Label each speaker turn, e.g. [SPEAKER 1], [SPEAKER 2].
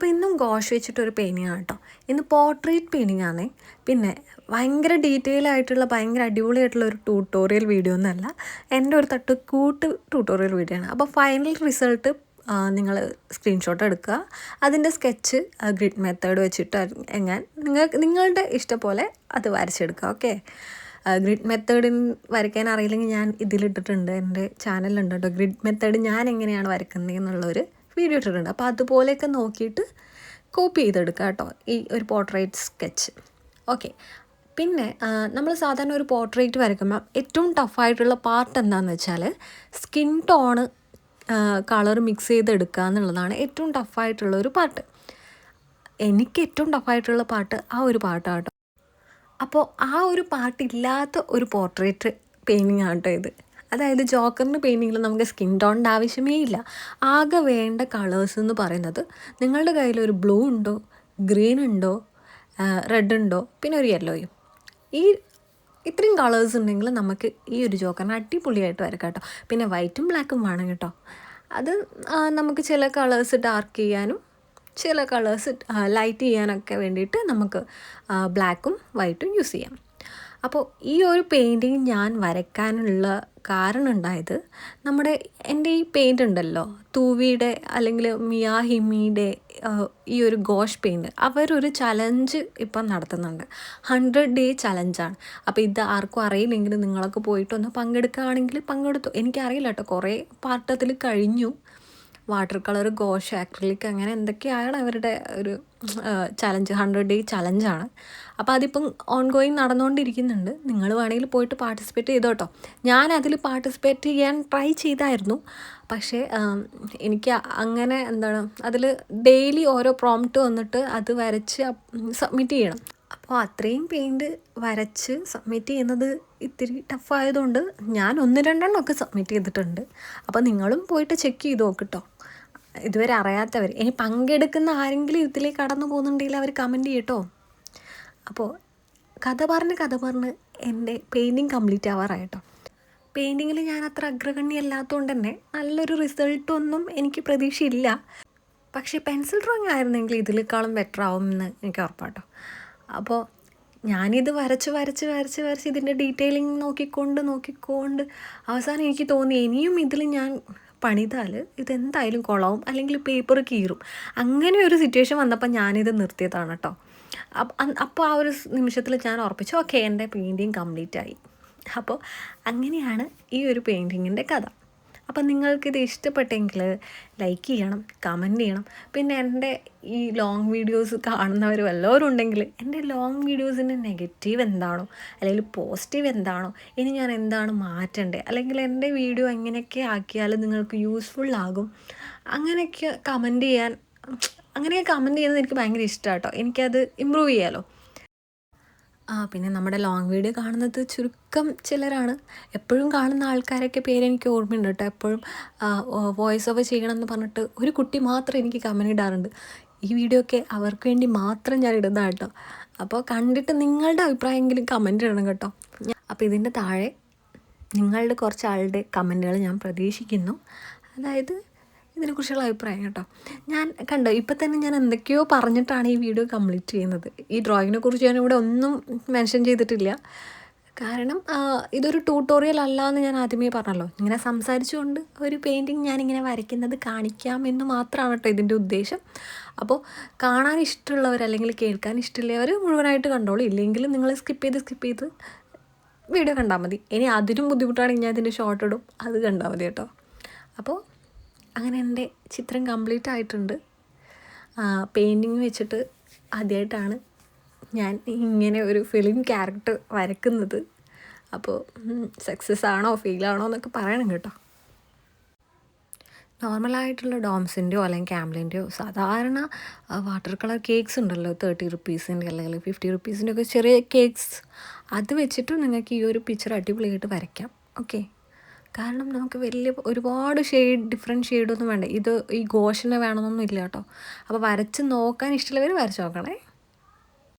[SPEAKER 1] അപ്പോൾ ഇന്നും ഗോഷ് വെച്ചിട്ടൊരു പെയിൻറ്റിംഗ് ആണ് കേട്ടോ. ഇന്ന് പോർട്രേറ്റ് പെയിൻറ്റിംഗ് ആണേ. പിന്നെ ഭയങ്കര ഡീറ്റെയിൽ ആയിട്ടുള്ള ഭയങ്കര അടിപൊളിയായിട്ടുള്ള ഒരു ട്യൂട്ടോറിയൽ വീഡിയോ ഒന്നുമല്ല, എൻ്റെ ഒരു തട്ടുകൂട്ട് ട്യൂട്ടോറിയൽ വീഡിയോ ആണ്. അപ്പോൾ ഫൈനൽ റിസൾട്ട് നിങ്ങൾ സ്ക്രീൻഷോട്ട് എടുക്കുക, അതിൻ്റെ സ്കെച്ച് ഗ്രിഡ് മെത്തേഡ് വെച്ചിട്ട് നിങ്ങളുടെ ഇഷ്ടം പോലെ അത് വരച്ചെടുക്കുക. ഓക്കെ, ഗ്രിഡ് മെത്തേഡിൽ വരയ്ക്കാൻ അറിയില്ലെങ്കിൽ ഞാൻ ഇതിലിട്ടിട്ടുണ്ട്, എൻ്റെ ചാനലുണ്ട് കേട്ടോ. ഗ്രിഡ് മെത്തേഡ് ഞാൻ എങ്ങനെയാണ് വരയ്ക്കുന്നത് എന്നുള്ളൊരു വീഡിയോ ഇട്ടിട്ടുണ്ട്. അപ്പോൾ അതുപോലെയൊക്കെ നോക്കിയിട്ട് കോപ്പി ചെയ്തെടുക്കുക കേട്ടോ, ഈ ഒരു പോർട്രേറ്റ് സ്കെച്ച്. ഓക്കെ, പിന്നെ നമ്മൾ സാധാരണ ഒരു പോർട്രേറ്റ് വരയ്ക്കുമ്പോൾ ഏറ്റവും ടഫായിട്ടുള്ള പാർട്ട് എന്താണെന്ന് വെച്ചാൽ സ്കിൻ ടോണ് കളർ മിക്സ് ചെയ്തെടുക്കുക എന്നുള്ളതാണ് ഏറ്റവും ടഫായിട്ടുള്ളൊരു പാർട്ട്. എനിക്ക് ഏറ്റവും ടഫായിട്ടുള്ള പാർട്ട് ആ ഒരു പാർട്ടാണ് കേട്ടോ. അപ്പോൾ ആ ഒരു പാർട്ടില്ലാത്ത ഒരു പോർട്രേറ്റ് പെയിൻറ്റിംഗ് ആണ് കേട്ടോ ഇത്. അതായത് ജോക്കറിൻ്റെ പെയിൻറ്റിങ്ങിൽ നമുക്ക് സ്കിൻ ടോണിൻ്റെ ആവശ്യമേ ഇല്ല. ആകെ വേണ്ട കളേഴ്സ് എന്ന് പറയുന്നത് നിങ്ങളുടെ കയ്യിലൊരു ബ്ലൂ ഉണ്ടോ, ഗ്രീൻ ഉണ്ടോ, റെഡ് ഉണ്ടോ, പിന്നെ ഒരു യെല്ലോയും. ഇത്രയും കളേഴ്സ് ഉണ്ടെങ്കിൽ നമുക്ക് ഈ ഒരു ജോക്കറിന് അടിപൊളിയായിട്ട് വരക്കാം കേട്ടോ. പിന്നെ വൈറ്റും ബ്ലാക്കും വേണം കേട്ടോ. അത് നമുക്ക് ചില കളേഴ്സ് ഡാർക്ക് ചെയ്യാനും ചില കളേഴ്സ് ലൈറ്റ് ചെയ്യാനൊക്കെ വേണ്ടിയിട്ട് നമുക്ക് ബ്ലാക്കും വൈറ്റും യൂസ് ചെയ്യാം. അപ്പോൾ ഈ ഒരു പെയിൻറ്റിങ് ഞാൻ വരയ്ക്കാനുള്ള കാരണം ഉണ്ടായത് എൻ്റെ ഈ പെയിൻ്റ് ഉണ്ടല്ലോ, തൂവിയുടെ അല്ലെങ്കിൽ മിയാഹിമിയുടെ ഈ ഒരു ഗോഷ് പെയിൻറ്റ്, അവരൊരു ചലഞ്ച് ഇപ്പം നടത്തുന്നുണ്ട്. 100 ഡേ ചലഞ്ചാണ്. അപ്പോൾ ഇത് ആർക്കും അറിയില്ലെങ്കിൽ നിങ്ങളൊക്കെ പോയിട്ടൊന്ന് പങ്കെടുക്കുകയാണെങ്കിൽ പങ്കെടുത്തു. എനിക്കറിയില്ല കേട്ടോ, കുറേ പാർട്ടത്തിൽ കഴിഞ്ഞു. വാട്ടർ കളർ, ഗോഷ്, ആക്രിലിക്, അങ്ങനെ എന്തൊക്കെയാണ് അവരുടെ ഒരു ചലഞ്ച്. 100 ഡേ ചലഞ്ചാണ്. അപ്പോൾ അതിപ്പം ഓൺഗോയിങ് നടന്നുകൊണ്ടിരിക്കുന്നുണ്ട്. നിങ്ങൾ വേണമെങ്കിൽ പോയിട്ട് പാർട്ടിസിപ്പേറ്റ് ചെയ്തോ കേട്ടോ. ഞാൻ അതിൽ പാർട്ടിസിപ്പേറ്റ് ചെയ്യാൻ ട്രൈ ചെയ്തായിരുന്നു. പക്ഷേ എനിക്ക് അങ്ങനെ അതിൽ ഡെയിലി ഓരോ പ്രോംപ്റ്റ് വന്നിട്ട് അത് വരച്ച് സബ്മിറ്റ് ചെയ്യണം. അപ്പോൾ അത്രയും പെയിൻറ്റ് വരച്ച് സബ്മിറ്റ് ചെയ്യുന്നത് ഇത്തിരി ടഫായതുകൊണ്ട് ഞാൻ 1-2 ഒക്കെ സബ്മിറ്റ് ചെയ്തിട്ടുണ്ട്. അപ്പോൾ നിങ്ങളും പോയിട്ട് ചെക്ക് ചെയ്ത് നോക്കിട്ടോ, ഇതുവരെ അറിയാത്തവർ. ഇനി പങ്കെടുക്കുന്ന ആരെങ്കിലും ഇതിലേക്ക് കടന്നു പോകുന്നുണ്ടെങ്കിൽ അവർ കമൻറ്റ് ചെയ്യട്ടോ. അപ്പോൾ കഥ പറഞ്ഞ് എൻ്റെ പെയിൻറ്റിങ് കംപ്ലീറ്റ് ആവാറായിട്ടോ. പെയിൻറ്റിങ്ങിൽ ഞാൻ അത്ര അഗ്രഗണ്യമല്ലാത്തതുകൊണ്ട് തന്നെ നല്ലൊരു റിസൾട്ടൊന്നും എനിക്ക് പ്രതീക്ഷയില്ല. പക്ഷേ പെൻസിൽ ഡ്രോയിങ് ആയിരുന്നെങ്കിൽ ഇതിനേക്കാളും ബെറ്റർ ആവുമെന്ന് എനിക്ക് ഉറപ്പാട്ടോ. അപ്പോൾ ഞാനിത് വരച്ച് ഇതിൻ്റെ ഡീറ്റെയിലിംഗ് നോക്കിക്കൊണ്ട് അവസാനം എനിക്ക് തോന്നി ഇനിയും ഇതിൽ ഞാൻ പണിതാൽ ഇതെന്തായാലും കൊളാവും, അല്ലെങ്കിൽ പേപ്പർ കീറും. അങ്ങനെ ഒരു സിറ്റുവേഷൻ വന്നപ്പോൾ ഞാനിത് നിർത്തിയതാണ് കേട്ടോ. അപ്പോൾ ആ ഒരു നിമിഷത്തിൽ ഞാൻ ഉറപ്പിച്ചു, ഓക്കെ, എൻ്റെ പെയിൻറ്റിങ് കംപ്ലീറ്റ് ആയി. അപ്പോൾ അങ്ങനെയാണ് ഈ ഒരു പെയിൻറ്റിങ്ങിൻ്റെ കഥ. അപ്പം നിങ്ങൾക്കിത് ഇഷ്ടപ്പെട്ടെങ്കിൽ ലൈക്ക് ചെയ്യണം, കമൻറ്റ് ചെയ്യണം. പിന്നെ എൻ്റെ ഈ ലോങ് വീഡിയോസ് കാണുന്നവർ വല്ലവരും ഉണ്ടെങ്കിൽ എൻ്റെ ലോങ് വീഡിയോസിൻ്റെ നെഗറ്റീവ് എന്താണോ അല്ലെങ്കിൽ പോസിറ്റീവ് എന്താണോ, ഇനി ഞാൻ എന്താണ് മാറ്റേണ്ടത്, അല്ലെങ്കിൽ എൻ്റെ വീഡിയോ എങ്ങനെയൊക്കെ ആക്കിയാൽ നിങ്ങൾക്ക് യൂസ്ഫുള്ളാകും, അങ്ങനെയൊക്കെ കമൻറ്റ് ചെയ്യുന്നത് എനിക്ക് ഭയങ്കര ഇഷ്ടമാണ് കേട്ടോ. എനിക്കത് ഇമ്പ്രൂവ് ചെയ്യാമല്ലോ. പിന്നെ നമ്മുടെ ലോങ് വീഡിയോ കാണുന്നത് ചുരുക്കം ചിലരാണ്. എപ്പോഴും കാണുന്ന ആൾക്കാരൊക്കെ പേരെനിക്ക് ഓർമ്മയുണ്ട് കേട്ടോ. എപ്പോഴും വോയിസ് ഓവർ ചെയ്യണമെന്ന് പറഞ്ഞിട്ട് ഒരു കുട്ടി മാത്രം എനിക്ക് കമൻറ്റ് ഇടാറുണ്ട്. ഈ വീഡിയോ ഒക്കെ അവർക്ക് വേണ്ടി മാത്രം ഞാൻ ഇടുന്നതാണ് കേട്ടോ. അപ്പോൾ കണ്ടിട്ട് നിങ്ങളുടെ അഭിപ്രായമെങ്കിലും കമൻറ്റ് ഇടണം കേട്ടോ. അപ്പോൾ ഇതിൻ്റെ താഴെ നിങ്ങളുടെ കുറച്ച് ആളുടെ കമൻറ്റുകൾ ഞാൻ പ്രതീക്ഷിക്കുന്നു. അതായത് ഇതിനെക്കുറിച്ചുള്ള അഭിപ്രായം കേട്ടോ. ഞാൻ കണ്ടോ, ഇപ്പം തന്നെ ഞാൻ എന്തൊക്കെയോ പറഞ്ഞിട്ടാണ് ഈ വീഡിയോ കംപ്ലീറ്റ് ചെയ്യുന്നത്. ഈ ഡ്രോയിങ്ങിനെ കുറിച്ച് ഞാനിവിടെ ഒന്നും മെൻഷൻ ചെയ്തിട്ടില്ല. കാരണം ഇതൊരു ട്യൂട്ടോറിയൽ അല്ല എന്ന് ഞാൻ ആദ്യമേ പറഞ്ഞല്ലോ. ഇങ്ങനെ സംസാരിച്ചുകൊണ്ട് ഒരു പെയിൻറ്റിങ് ഞാനിങ്ങനെ വരയ്ക്കുന്നത് കാണിക്കാമെന്ന് മാത്രമാണ് കേട്ടോ ഇതിൻ്റെ ഉദ്ദേശം. അപ്പോൾ കാണാൻ ഇഷ്ടമുള്ളവർ അല്ലെങ്കിൽ കേൾക്കാൻ ഇഷ്ടമുള്ളവർ മുഴുവനായിട്ട് കണ്ടോളൂ. ഇല്ലെങ്കിൽ നിങ്ങൾ സ്കിപ്പ് ചെയ്ത് വീഡിയോ കണ്ടാൽ മതി. ഇനി അതിനും ബുദ്ധിമുട്ടാണെങ്കിൽ ഞാൻ ഇതിൻ്റെ ഷോർട്ട് ഇടും, അത് കണ്ടാൽ മതി കേട്ടോ. അപ്പോൾ അങ്ങനെ എൻ്റെ ചിത്രം കംപ്ലീറ്റ് ആയിട്ടുണ്ട്. പെയിൻറ്റിങ് വെച്ചിട്ട് ആദ്യമായിട്ടാണ് ഞാൻ ഇങ്ങനെ ഒരു ഫിലിം ക്യാരക്ടർ വരയ്ക്കുന്നത്. അപ്പോൾ സക്സസ് ആണോ ഫെയിലാണോ എന്നൊക്കെ പറയണം കേട്ടോ. നോർമലായിട്ടുള്ള ഡോംസിൻ്റെയോ അല്ലെങ്കിൽ ക്യാംലിൻ്റെയോ സാധാരണ വാട്ടർ കളർ കേക്ക്സ് ഉണ്ടല്ലോ, 30 റുപ്പീസിൻ്റെ അല്ലെങ്കിൽ 50 റുപ്പീസിൻ്റെ ഒക്കെ ചെറിയ കേക്ക്സ്, അത് വെച്ചിട്ട് നിങ്ങൾക്ക് ഈ ഒരു പിക്ചർ അടിപൊളിയായിട്ട് വരയ്ക്കാം. ഓക്കെ, കാരണം നമുക്ക് ഒരുപാട് ഡിഫറെൻറ്റ് ഷെയ്ഡൊന്നും വേണ്ട. ഈ ഗോഷിനെ വേണമെന്നൊന്നും ഇല്ല കേട്ടോ. അപ്പോൾ വരച്ച് നോക്കാൻ ഇഷ്ടമുള്ളവർ വരച്ച് നോക്കണേ.